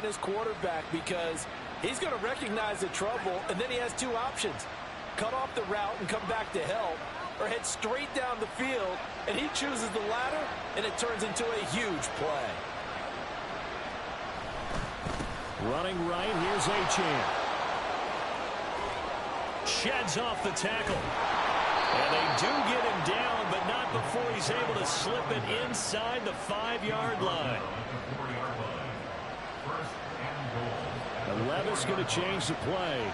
and his quarterback because he's going to recognize the trouble, and then he has two options. Cut off the route and come back to help, or head straight down the field, and he chooses the latter, and it turns into a huge play. Running right, here's Achane. Sheds off the tackle. And they do get him down, but not before he's able to slip it inside the 5-yard line. And Levis going to change the play.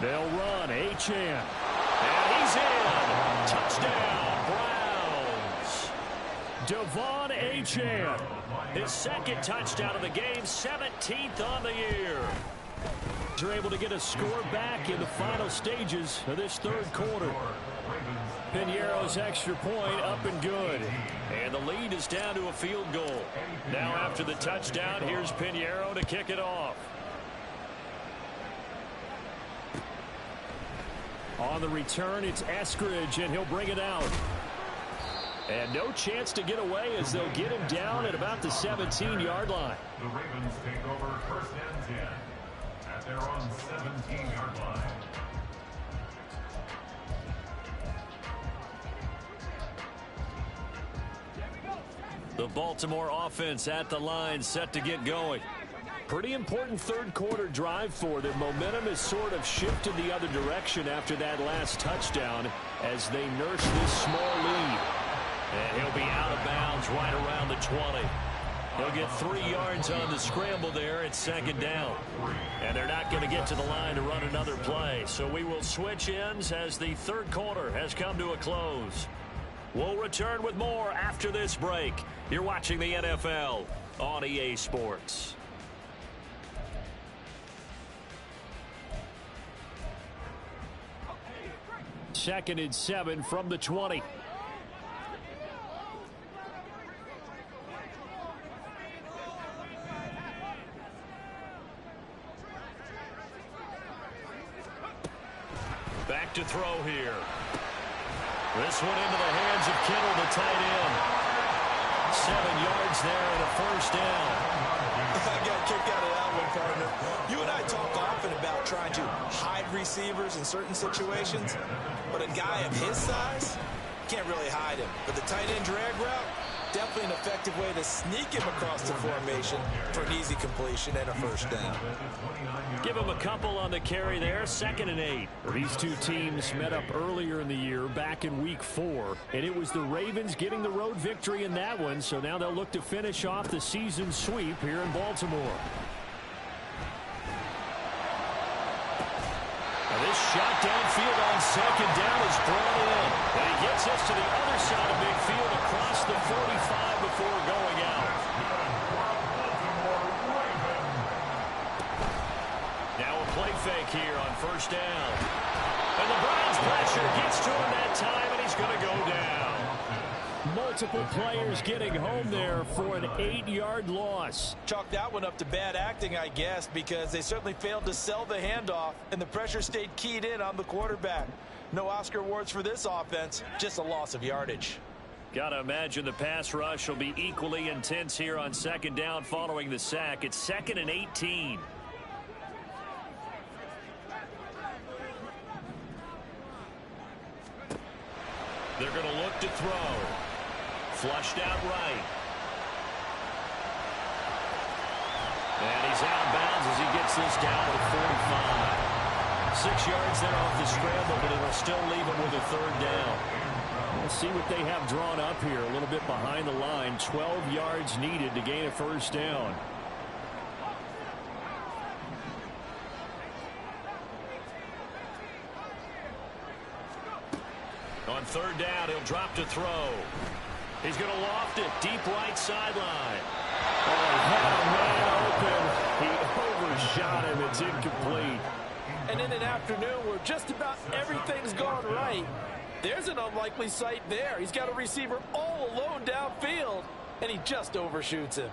They'll run, Achane. And he's in. Touchdown, Browns. Devon Achane. His second touchdown of the game, 17th on the year. They're able to get a score back in the final stages of this third quarter. Piñeiro's extra point up and good. And the lead is down to a field goal. Now after the touchdown, here's Piñeiro to kick it off. On the return, it's Eskridge, and he'll bring it out. And no chance to get away as they'll get him down at about the 17-yard line. The Ravens take over first and 10 at their own 17-yard line. The Baltimore offense at the line, set to get going. Pretty important third quarter drive for them. Momentum has sort of shifted the other direction after that last touchdown as they nurse this small lead. And he'll be out of bounds right around the 20. He'll get 3 yards on the scramble there at second down. And they're not going to get to the line to run another play. So we will switch ends as the third quarter has come to a close. We'll return with more after this break. You're watching the NFL on EA Sports. Second and 7 from the 20. Back to throw here. This one into the hands of Kittle, the tight end. 7 yards there and a first down. I got a kick out of that one, partner. You and I talk often about trying to hide receivers in certain situations, but a guy of his size can't really hide him. But the tight end drag route, definitely an effective way to sneak him across the formation for an easy completion and a first down. Give him a couple on the carry there, 2nd and 8. These two teams met up earlier in the year, back in week 4, and it was the Ravens getting the road victory in that one, so now they'll look to finish off the season sweep here in Baltimore. Now this shot downfield on second down is brought in, and he gets us to the other side of midfield across the 45 before going out. Play fake here on first down. And the Browns pressure gets to him that time, and he's going to go down. Multiple players getting home there for an 8-yard loss. Chalk that one up to bad acting, I guess, because they certainly failed to sell the handoff, and the pressure stayed keyed in on the quarterback. No Oscar awards for this offense, just a loss of yardage. Got to imagine the pass rush will be equally intense here on second down following the sack. It's 2nd and 18. They're going to look to throw. Flushed out right. And he's out of bounds as he gets this down to the 45. 6 yards there off the scramble, but it'll still leave him with a third down. We'll see what they have drawn up here. A little bit behind the line. 12 yards needed to gain a first down. On third down, he'll drop to throw. He's going to loft it deep right sideline. Oh, he had a man open. He overshot him. It's incomplete. And in an afternoon where just about everything's gone right, there's an unlikely sight there. He's got a receiver all alone downfield, and he just overshoots him.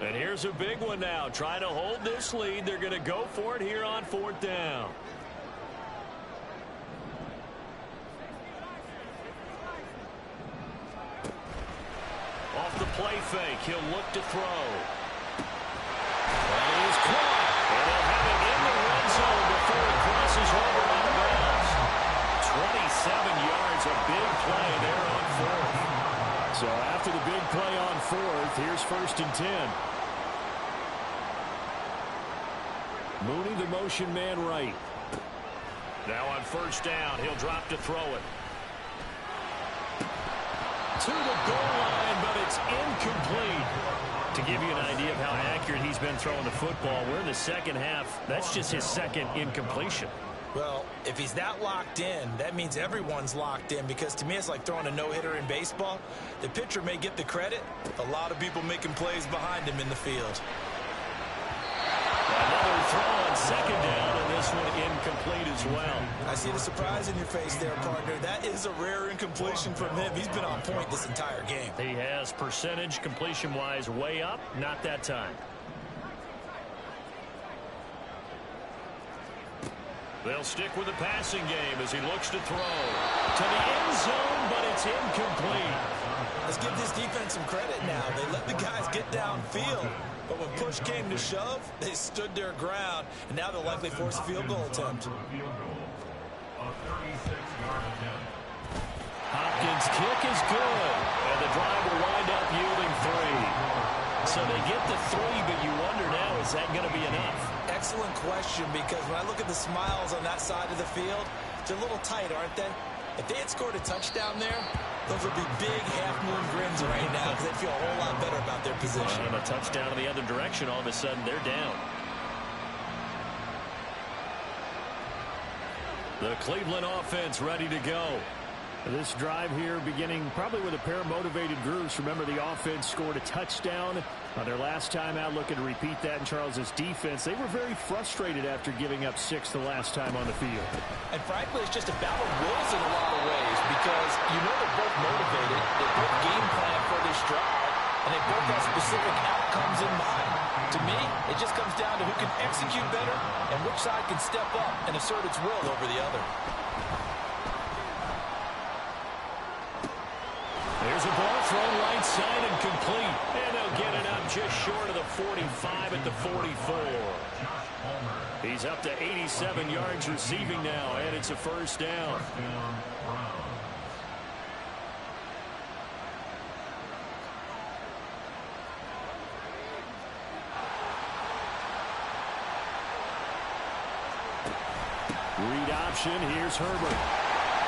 And here's a big one now. Trying to hold this lead. They're going to go for it here on 4th down. Off the play fake, he'll look to throw. And he's caught. And they'll have it in the red zone before it crosses over out of bounds. 27 yards, a big play there on 4th. So after the big play on 4th, here's 1st and 10. Mooney, the motion man right. Now on 1st down, he'll drop to throw it. To the goal line, but it's incomplete. To give you an idea of how accurate he's been throwing the football, we're in the second half. That's just his second incompletion. Well, if he's that locked in, that means everyone's locked in, because to me it's like throwing a no-hitter in baseball. The pitcher may get the credit. A lot of people making plays behind him in the field. Another throw on 2nd down, and this one incomplete as well. I see the surprise in your face there, partner. That is a rare incompletion from him. He's been on point this entire game. He has percentage completion-wise way up, not that time. They'll stick with the passing game as he looks to throw. To the end zone, but it's incomplete. Let's give this defense some credit now. They let the guys get downfield. But when push came to shove, they stood their ground, and now they'll likely force a field goal attempt. Hopkins' kick is good, and the drive will wind up yielding 3. So they get the 3, but you wonder now, is that going to be enough? Excellent question, because when I look at the smiles on that side of the field, they're a little tight, aren't they? If they had scored a touchdown there, those would be big half-moon grins right now, because they'd feel a whole lot better about their position. And a touchdown in the other direction, all of a sudden they're down. The Cleveland offense ready to go. This drive here beginning probably with a pair of motivated groups. Remember, the offense scored a touchdown on their last time out, looking to repeat that in Charles's defense. They were very frustrated after giving up 6 the last time on the field. And frankly, it's just a battle of wills in a lot of ways, because you know they're both motivated, they both game plan for this drive, and they both have specific outcomes in mind. To me, it just comes down to who can execute better and which side can step up and assert its will over the other. There's a ball thrown right side and complete. And they'll get it up just short of the 45 at the 44. He's up to 87 yards receiving now, and it's a 1st down. Read option. Here's Herbert.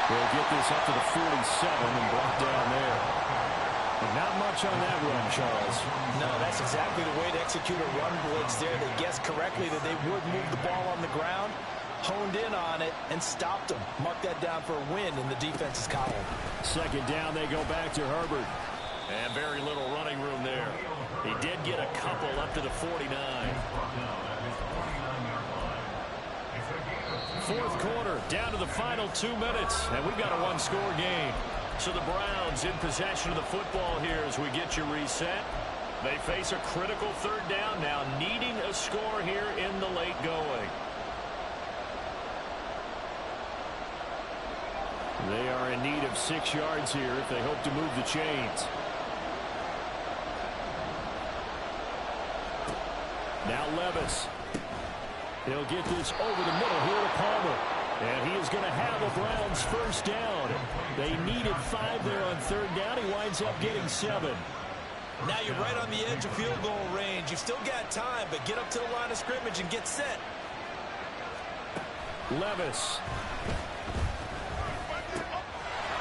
He'll get this up to the 47 and brought down there. And not much on that run, Charles. No, that's exactly the way to execute a run blitz there. They guessed correctly that they would move the ball on the ground, honed in on it, and stopped them. Mark that down for a win in the defense's column. 2nd down, they go back to Herbert. And very little running room there. He did get a couple up to the 49. 4th quarter, down to the final 2 minutes, and we've got a 1-score game. So the Browns in possession of the football here as we get you reset. They face a critical 3rd down now, needing a score here in the late going. They are in need of 6 yards here if they hope to move the chains. Now Levis. He'll get this over the middle here to Palmer. And he is going to have a Browns 1st down. They needed 5 there on 3rd down. He winds up getting 7. Now you're right on the edge of field goal range. You've still got time, but get up to the line of scrimmage and get set. Levis.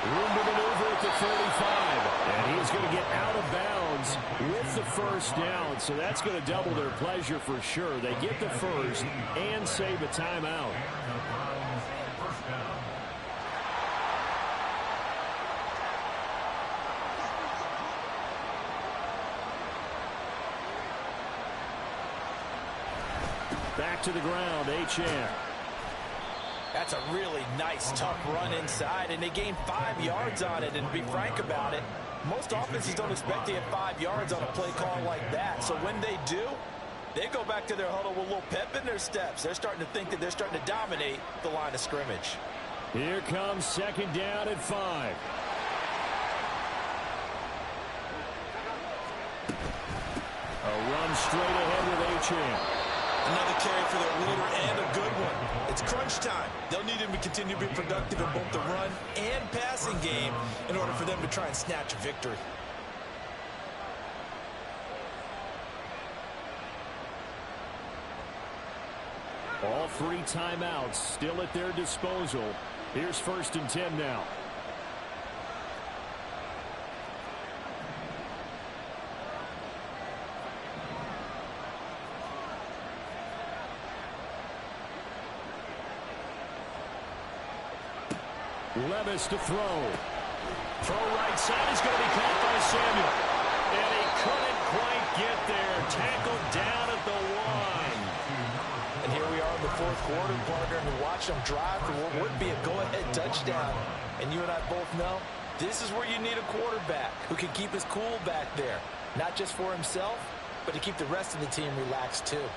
Room to maneuver at the 35. And he's going to get out of bounds with the 1st down. So that's going to double their pleasure for sure. They get the 1st and save a timeout. Back to the ground, Achane. That's a really nice, tough run inside, and they gained 5 yards on it. And to be frank about it, most offenses don't expect to get 5 yards on a play call like that. So when they do, they go back to their huddle with a little pep in their steps. They're starting to think that they're starting to dominate the line of scrimmage. Here comes 2nd down at 5. A run straight ahead with Achane. Another carry for their leader and a good one. It's crunch time. They'll need him to continue to be productive in both the run and passing game in order for them to try and snatch a victory. All 3 timeouts still at their disposal. Here's 1st and 10 now. Levis to throw. Throw right side is going to be caught by Samuel. And he couldn't quite get there. Tackled down at the 1. And here we are in the 4th quarter, partner, and watch them drive for what would be a go-ahead touchdown. And you and I both know this is where you need a quarterback who can keep his cool back there. Not just for himself, but to keep the rest of the team relaxed too.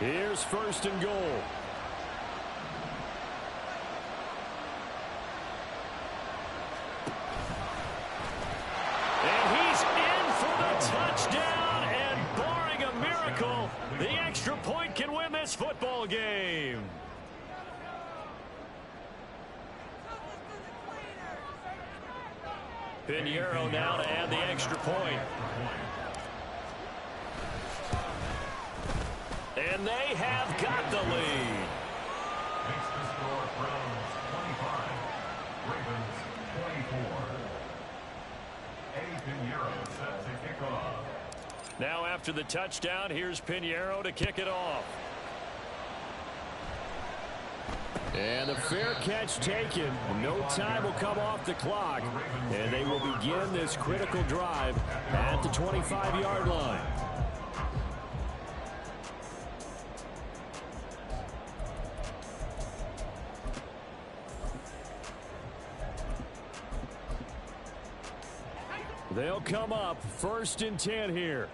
Here's 1st and goal. And he's in for the touchdown, and barring a miracle, the extra point can win this football game. Pinheiro now to add the extra point. And they have got the lead. Makes the score Browns 25, Ravens 24. Eddie Pinheiro set to kick off. Now after the touchdown, here's Pinheiro to kick it off. And the fair catch taken. No time will come off the clock. And they will begin this critical drive at the 25-yard line. They'll come up 1st and 10 here.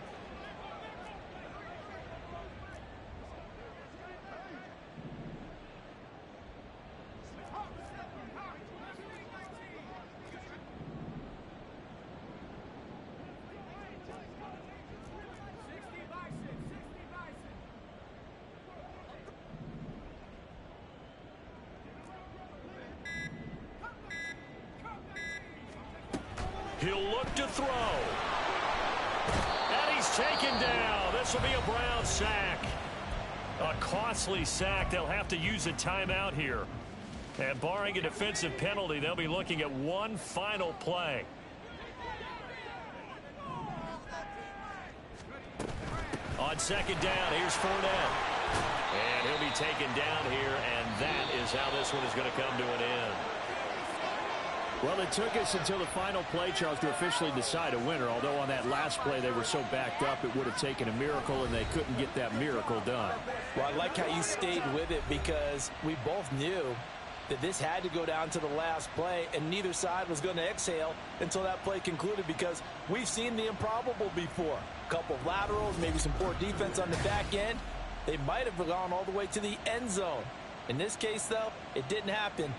He'll look to throw. And he's taken down. This will be a Brown sack. A costly sack. They'll have to use a timeout here. And barring a defensive penalty, they'll be looking at one final play. On 2nd down, here's Fournette. And he'll be taken down here, and that is how this one is going to come to an end. Well, it took us until the final play, Charles, to officially decide a winner. Although on that last play they were so backed up, it would have taken a miracle, and they couldn't get that miracle done. Well, I like how you stayed with it because we both knew that this had to go down to the last play, and neither side was going to exhale until that play concluded because we've seen the improbable before. A couple of laterals, maybe some poor defense on the back end. They might have gone all the way to the end zone. In this case, though, it didn't happen.